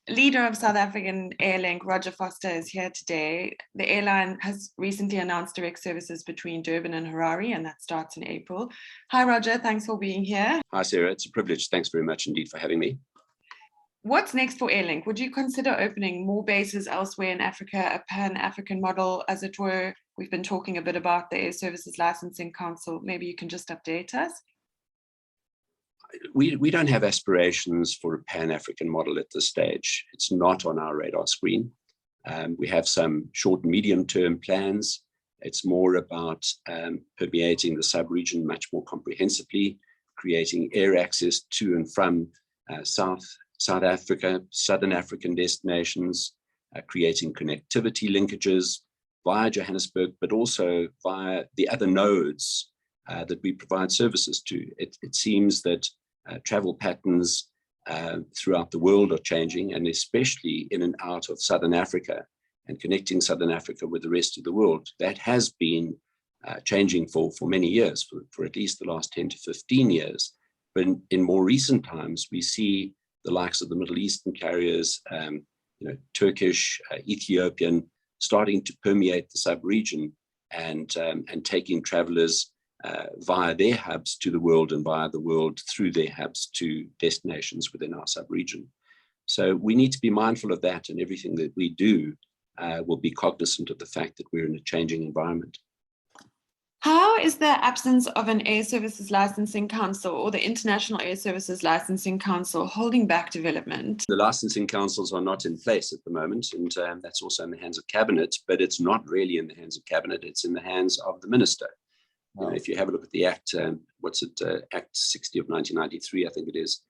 leader of South African Airlink, Roger Foster, is here today. The airline has recently announced direct services between Durban and Harare, and that starts in April. Hi, Roger. Thanks for being here. Hi, Sarah. It's a privilege. Thanks very much indeed for having me. What's next for Airlink? Would you consider opening more bases elsewhere in Africa, a Pan-African model, as it were? We've been talking a bit about the Air Services Licensing Council. Maybe you can just update us. We don't have aspirations for a Pan-African model at this stage. It's not on our radar screen. We have some short and medium-term plans. It's more about permeating the sub-region much more comprehensively, creating air access to and from South Africa, Southern African destinations, creating connectivity linkages via Johannesburg, but also via the other nodes that we provide services to. It seems that travel patterns throughout the world are changing, and especially in and out of Southern Africa and connecting Southern Africa with the rest of the world. That has been changing for many years, for at least the last 10 to 15 years. But in more recent times, we see the likes of the Middle Eastern carriers, Turkish, Ethiopian, starting to permeate the sub-region and taking travelers via their hubs to the world and via the world through their hubs to destinations within our sub-region. So we need to be mindful of that, and everything that we do will be cognizant of the fact that we're in a changing environment. How is the absence of an Air Services Licensing Council or the International Air Services Licensing Council holding back development? The licensing councils are not in place at the moment, and that's also in the hands of Cabinet, but it's not really in the hands of Cabinet, it's in the hands of the Minister. If you have a look at the Act, Act 60 of 1993, I think it is,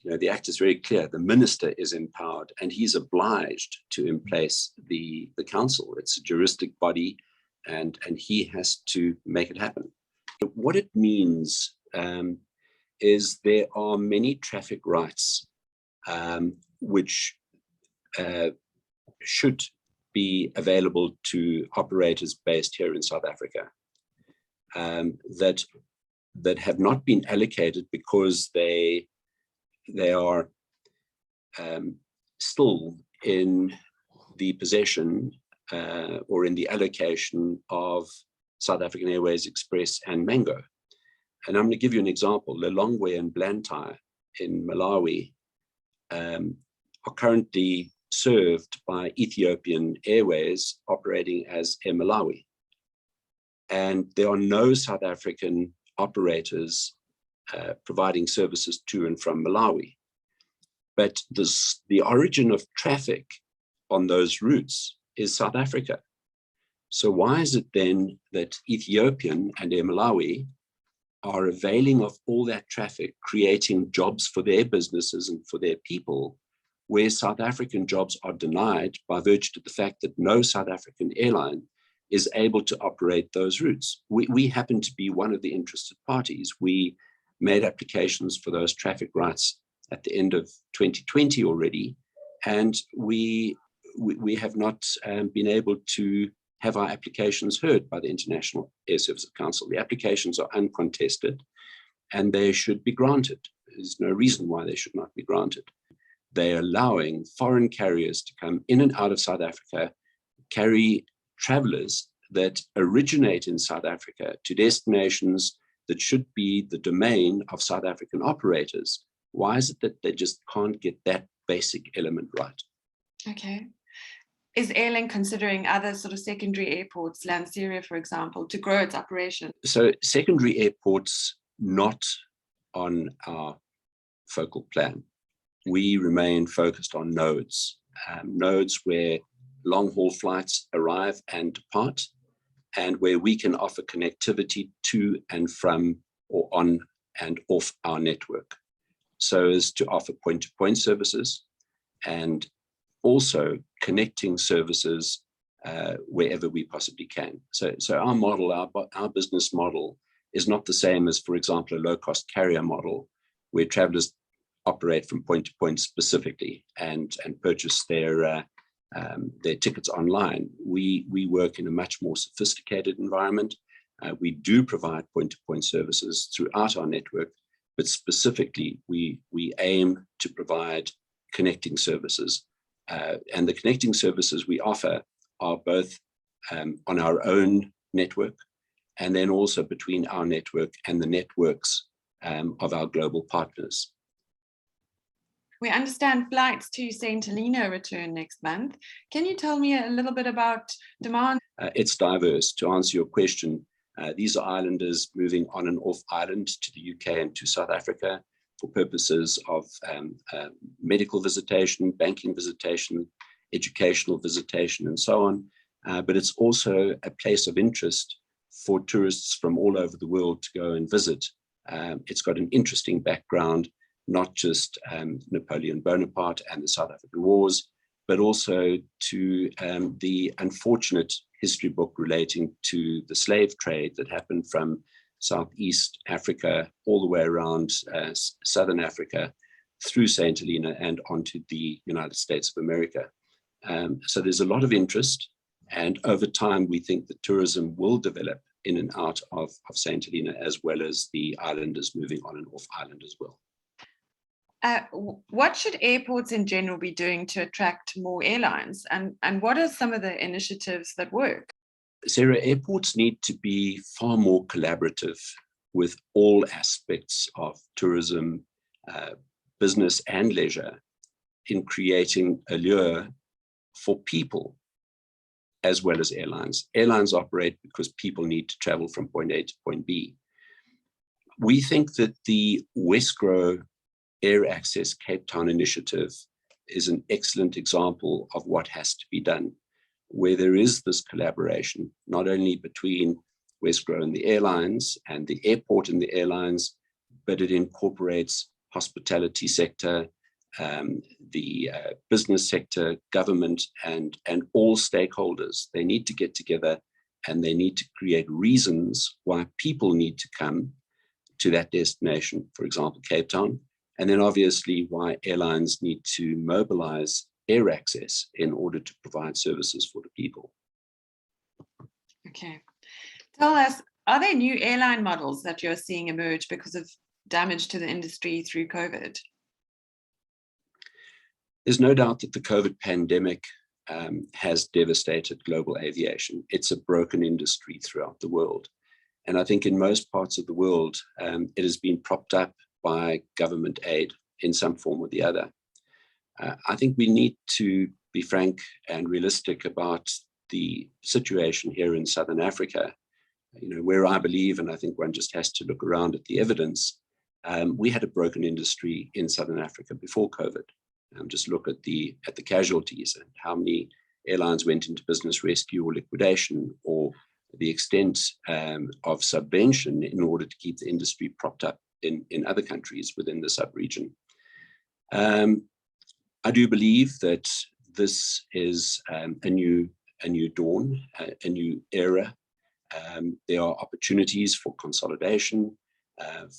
the Act is very clear. The Minister is empowered and he's obliged to in place the council. It's a juristic body, and he has to make it happen. But what it means is there are many traffic rights which should be available to operators based here in South Africa that have not been allocated because they are still in the possession or in the allocation of South African Airways Express and Mango. And I'm going to give you an example. Lilongwe and Blantyre in Malawi are currently served by Ethiopian Airways operating as Air Malawi. And there are no South African operators providing services to and from Malawi. But the origin of traffic on those routes is South Africa. So why is it then that Ethiopian and Air Malawi are availing of all that traffic, creating jobs for their businesses and for their people, where South African jobs are denied by virtue of the fact that no South African airline is able to operate those routes? We happen to be one of the interested parties. We made applications for those traffic rights at the end of 2020 already, and we have not been able to have our applications heard by the International Air Services Council. The applications are uncontested and they should be granted. There's no reason why they should not be granted. They're allowing foreign carriers to come in and out of South Africa, carry travelers that originate in South Africa to destinations that should be the domain of South African operators. Why is it that they just can't get that basic element right? Okay. Is Airlink considering other sort of secondary airports, Lanseria, for example, to grow its operation? So secondary airports, not on our focal plan. We remain focused on nodes, nodes where long-haul flights arrive and depart, and where we can offer connectivity to and from or on and off our network, so as to offer point-to-point services and also connecting services wherever we possibly can. So our model, our business model is not the same as, for example, a low-cost carrier model where travelers operate from point to point specifically and purchase their tickets online. We work in a much more sophisticated environment. We do provide point-to-point services throughout our network, but specifically we aim to provide connecting services And the connecting services we offer are both on our own network, and then also between our network and the networks of our global partners. We understand flights to St. Helena return next month. Can you tell me a little bit about demand? It's diverse. To answer your question, these are islanders moving on and off island to the UK and to South Africa for purposes of medical visitation, banking visitation, educational visitation, and so on. But it's also a place of interest for tourists from all over the world to go and visit. It's got an interesting background, not just Napoleon Bonaparte and the South African Wars, but also to the unfortunate history book relating to the slave trade that happened from Southeast Africa all the way around Southern Africa through St. Helena and onto the United States of America. So there's a lot of interest, and over time we think that tourism will develop in and out of St. Helena, as well as the islanders moving on and off island as well. What should airports in general be doing to attract more airlines? And what are some of the initiatives that work? Sarah, airports need to be far more collaborative with all aspects of tourism, business and leisure, in creating allure for people as well as airlines. Airlines operate because people need to travel from point A to point B. We think that the Westgrow Air Access Cape Town initiative is an excellent example of what has to be done, where there is this collaboration, not only between Westgrow and the airlines and the airport and the airlines, but it incorporates hospitality sector, the business sector, government, and all stakeholders. They need to get together and they need to create reasons why people need to come to that destination, for example, Cape Town. And then obviously why airlines need to mobilize air access in order to provide services for the people. Okay. Tell us, are there new airline models that you're seeing emerge because of damage to the industry through COVID? There's no doubt that the COVID pandemic has devastated global aviation. It's a broken industry throughout the world. And I think in most parts of the world, it has been propped up by government aid in some form or the other. I think we need to be frank and realistic about the situation here in Southern Africa, where I believe, and I think one just has to look around at the evidence, we had a broken industry in Southern Africa before COVID. Just look at the casualties and how many airlines went into business rescue or liquidation, or the extent of subvention in order to keep the industry propped up in other countries within the sub-region. I do believe that this is a new dawn, a new era. There are opportunities for consolidation,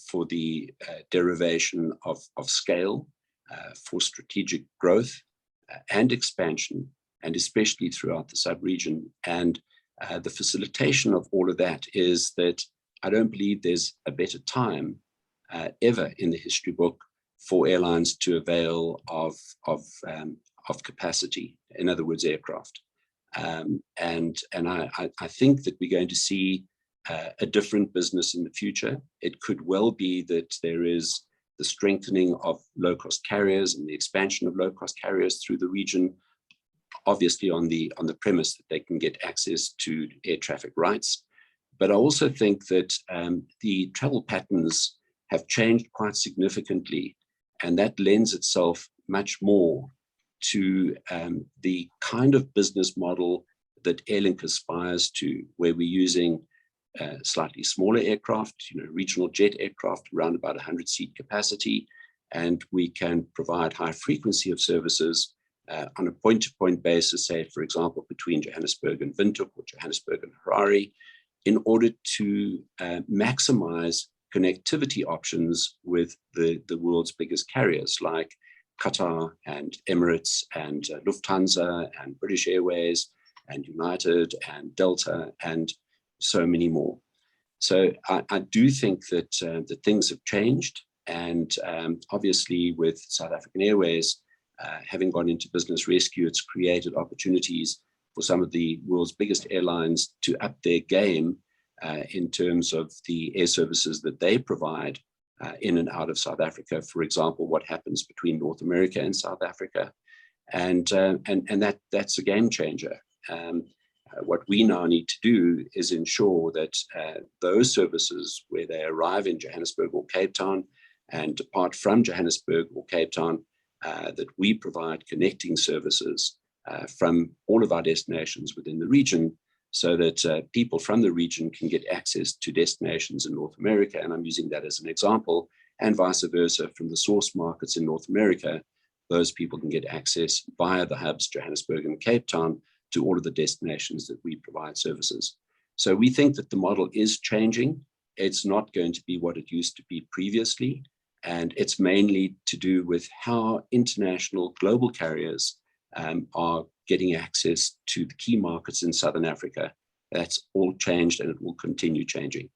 for the derivation of scale, for strategic growth and expansion, and especially throughout the sub-region. And the facilitation of all of that is that I don't believe there's a better time ever in the history book for airlines to avail of capacity, in other words, aircraft. And I think that we're going to see a different business in the future. It could well be that there is the strengthening of low-cost carriers and the expansion of low-cost carriers through the region, obviously on the premise that they can get access to air traffic rights. But I also think that the travel patterns have changed quite significantly, and that lends itself much more to the kind of business model that Airlink aspires to, where we're using slightly smaller aircraft, regional jet aircraft, around about 100-seat capacity, and we can provide high frequency of services on a point-to-point basis, say, for example, between Johannesburg and Windhoek or Johannesburg and Harare, in order to maximize connectivity options with the world's biggest carriers like Qatar and Emirates and Lufthansa and British Airways and United and Delta and so many more. So I do think that things have changed, and obviously with South African Airways, Having gone into business rescue, it's created opportunities for some of the world's biggest airlines to up their game in terms of the air services that they provide in and out of South Africa. For example, what happens between North America and South Africa. And that's a game changer. What we now need to do is ensure that those services, where they arrive in Johannesburg or Cape Town and depart from Johannesburg or Cape Town, that we provide connecting services from all of our destinations within the region, so that people from the region can get access to destinations in North America. And I'm using that as an example, and vice versa from the source markets in North America. Those people can get access via the hubs, Johannesburg and Cape Town, to all of the destinations that we provide services. So we think that the model is changing. It's not going to be what it used to be previously. And it's mainly to do with how international global carriers are getting access to the key markets in Southern Africa. That's all changed, and it will continue changing.